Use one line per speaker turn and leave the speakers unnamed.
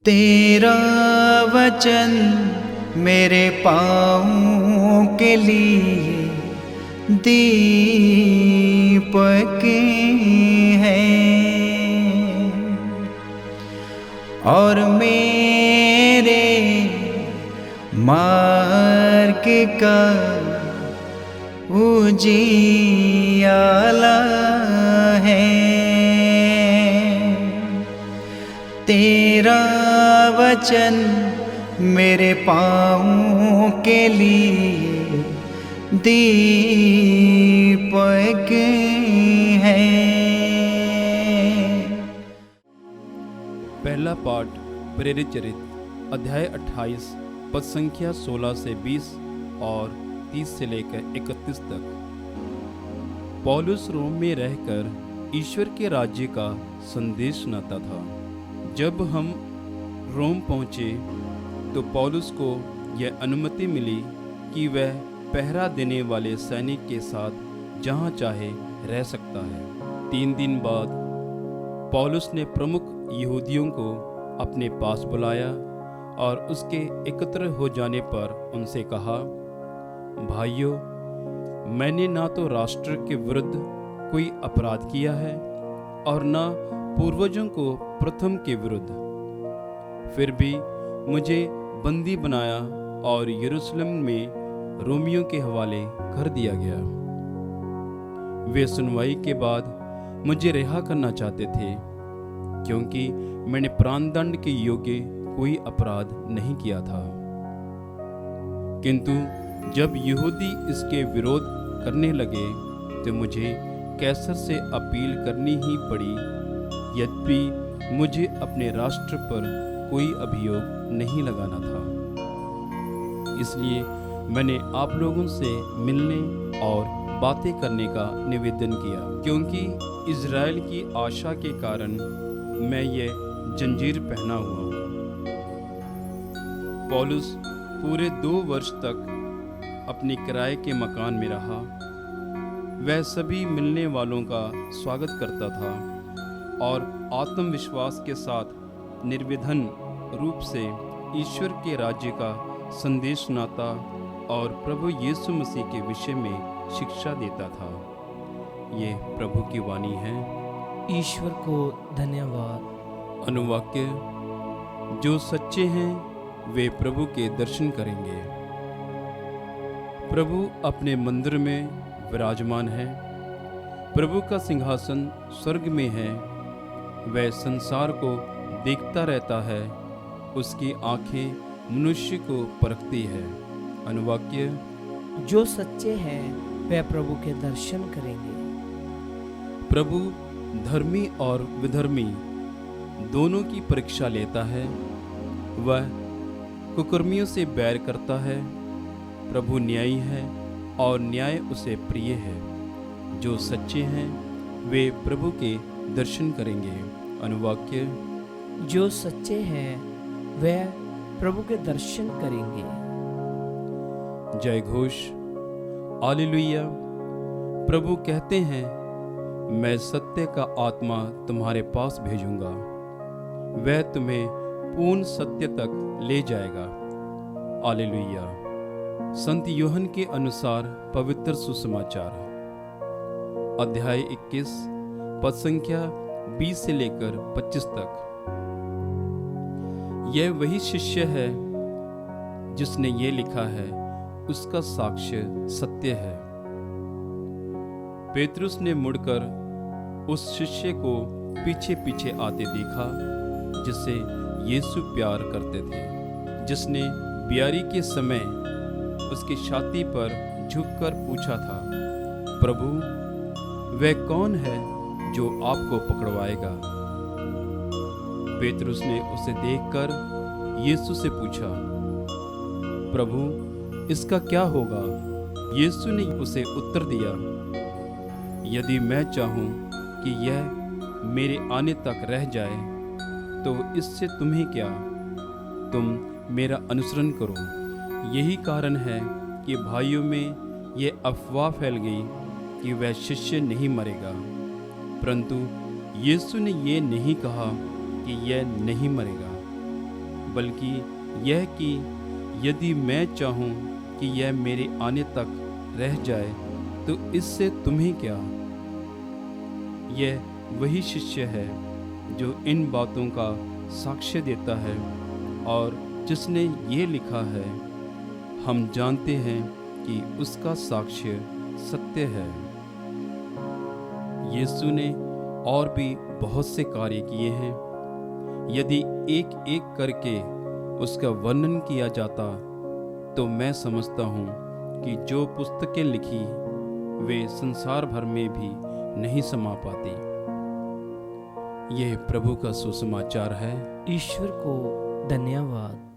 तेरा वचन मेरे पाँव के लिए दीपक है और मेरे मार्ग का उजियाला है। तेरा वचन मेरे पाँव के लिए दीपक है।
पहला पाठ प्रेरित चरित्र अध्याय 28 पद संख्या 16 से 20 और 30 से लेकर 31 तक। पौलुस रोम में रहकर ईश्वर के राज्य का संदेश सुनाता था। जब हम रोम पहुँचे तो पौलुस को यह अनुमति मिली कि वह पहरा देने वाले सैनिक के साथ जहाँ चाहे रह सकता है। 3 दिन बाद पौलुस ने प्रमुख यहूदियों को अपने पास बुलाया और उसके एकत्र हो जाने पर उनसे कहा, भाइयों, मैंने ना तो राष्ट्र के विरुद्ध कोई अपराध किया है और न पूर्वजों को प्रथम के विरुद्ध। फिर भी मुझे बंदी बनाया और यरूशलेम में रोमियों के हवाले कर दिया गया। वे सुनवाई के बाद मुझे रिहा करना चाहते थे, क्योंकि मैंने प्राणदंड के योग्य कोई अपराध नहीं किया था। किंतु जब यहूदी इसके विरोध करने लगे तो मुझे कैसर से अपील करनी ही पड़ी, यद्यपि मुझे अपने राष्ट्र पर कोई अभियोग नहीं लगाना था। इसलिए मैंने आप लोगों से मिलने और बातें करने का निवेदन किया, क्योंकि इज़राइल की आशा के कारण मैं ये जंजीर पहना हुआ हूँ। पौलुस पूरे 2 वर्ष तक अपने किराए के मकान में रहा। वह सभी मिलने वालों का स्वागत करता था और आत्मविश्वास के साथ निर्विघ्न रूप से ईश्वर के राज्य का संदेश सुनाता और प्रभु यीशु मसीह के विषय में शिक्षा देता था। ये प्रभु की वाणी है।
ईश्वर को धन्यवाद।
अनुवाक्य, जो सच्चे हैं वे प्रभु के दर्शन करेंगे। प्रभु अपने मंदिर में विराजमान है। प्रभु का सिंहासन स्वर्ग में है। वह संसार को देखता रहता है। उसकी आंखें मनुष्य को परखती है। अनुवाक्य,
जो सच्चे हैं वे प्रभु के दर्शन करेंगे।
प्रभु धर्मी और विधर्मी दोनों की परीक्षा लेता है। वह कुकर्मियों से बैर करता है। प्रभु न्यायी है और न्याय उसे प्रिय है। जो सच्चे हैं वे प्रभु के दर्शन करेंगे। अनुवाक्य,
जो सच्चे हैं वे प्रभु के दर्शन करेंगे।
जय घोष, हालेलुया। प्रभु कहते हैं, मैं सत्य का आत्मा तुम्हारे पास भेजूंगा। वह तुम्हें पूर्ण सत्य तक ले जाएगा। हालेलुया। संत यूहन्ना के अनुसार पवित्र सुसमाचार अध्याय 21 पद संख्या 20 से लेकर 25 तक। यह वही शिष्य है जिसने ये लिखा है, उसका साक्ष्य सत्य है। पेतरुस ने मुड़कर उस शिष्य को पीछे पीछे आते देखा जिससे यीशु प्यार करते थे, जिसने बियारी के समय उसकी छाती पर झुककर पूछा था, प्रभु, वह कौन है जो आपको पकड़वाएगा? पेतरुस ने उसे देखकर यीशु से पूछा, प्रभु, इसका क्या होगा? यीशु ने उसे उत्तर दिया, यदि मैं चाहूं कि यह मेरे आने तक रह जाए तो इससे तुम्हें क्या? तुम मेरा अनुसरण करो। यही कारण है कि भाइयों में ये अफवाह फैल गई कि वह शिष्य नहीं मरेगा, परंतु यीशु ने ये नहीं कहा कि यह नहीं मरेगा। बल्कि यह कि यदि मैं चाहूँ कि यह मेरे आने तक रह जाए तो इससे तुम्हें क्या। यह वही शिष्य है जो इन बातों का साक्ष्य देता है और जिसने ये लिखा है, हम जानते हैं कि उसका साक्ष्य सत्य है। यीशु ने और भी बहुत से कार्य किए हैं। यदि एक एक करके उसका वर्णन किया जाता तो मैं समझता हूँ कि जो पुस्तकें लिखी वे संसार भर में भी नहीं समा पाती। यह प्रभु का सुसमाचार है।
ईश्वर को धन्यवाद।